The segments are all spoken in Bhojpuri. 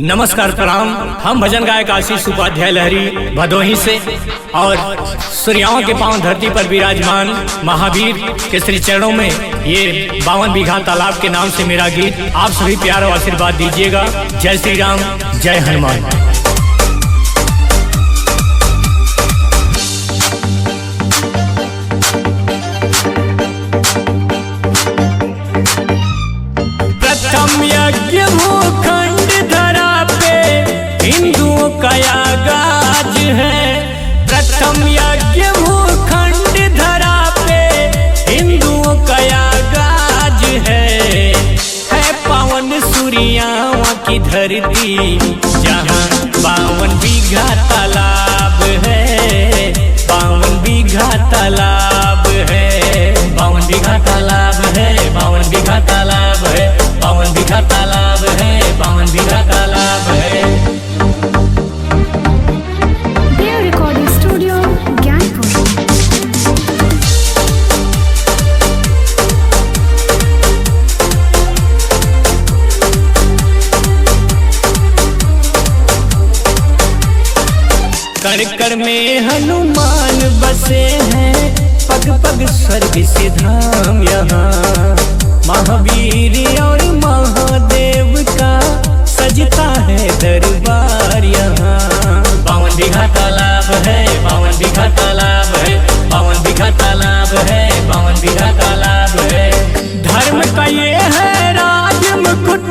नमस्कार प्रणाम। हम भजन गायक आशीष उपाध्याय लहरी भदोही से और सूर्याओं के पांव धरती पर विराजमान महावीर के श्री चरणों में ये 52 बीघा तालाब के नाम से मेरा गीत आप सभी प्यार और आशीर्वाद दीजिएगा। जय श्री राम, जय हनुमान। प्रथम यज्ञ भूखंड धरा पे हिंदुओं का आगाज है। प्रथम यज्ञ भूखंड धरा पे हिंदुओं का आगाज है पावन सूर्याओं की धरती जहाँ 52 बीघा तालाब है। 52 बीघा तालाब है। 52 बीघा तालाब है। 52 बीघा तालाब है। 52 बीघा तालाब है। 52 बीघा तालाब है। Their recording studio, Gyanpur. कर कर में हनुमान बसे हैं, पग पग स्वर्ग से धाम यहाँ। महावीर और महादेव का सजता है दरबार यहाँ। 52 बीघा तालाब है। 52 बीघा तालाब है। 52 बीघा तालाब है। 52 बीघा तालाब है। धर्म का ये है राज मुकुट,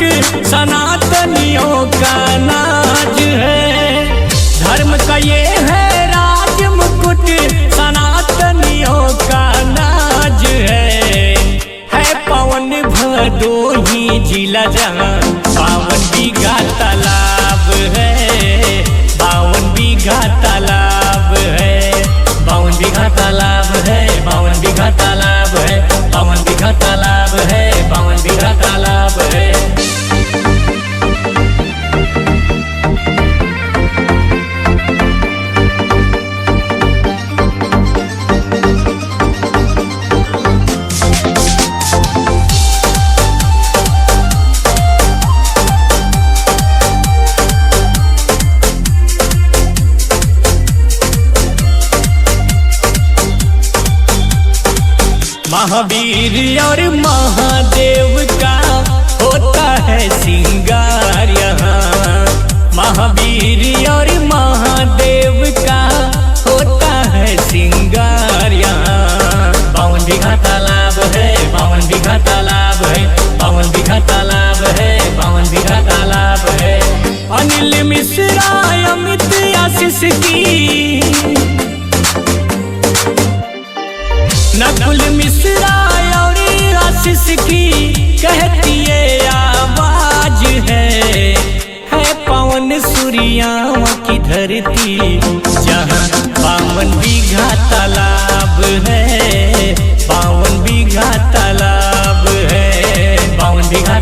सनातनियों का नाज है। धर्म का ये है राज मुकुट, सनातनियों का नाज है पवन भदोही जिला जहाँ 52 बीघा तालाब है। 52 बीघा तालाब है। 52 बीघा तालाब है। 52 बीघा तालाब है। 52 बीघा तालाब है। 52 बीघा तालाब है। महावीर और महादेव का होता है श्रृंगार यहाँ। महावीर और महादेव का होता है श्रृंगार यहाँ। 52 बीघा तालाब है। 52 बीघा तालाब है। 52 बीघा तालाब है। 52 बीघा तालाब है। अनिल मिश्रा अमित आशीष की, नकुल मिश्रा और आशीष की कहती ये आवाज है पवन सूर्याओं की धरती जहाँ 52 बीघा तालाब है। 52 बीघा तालाब है। 52 बीघा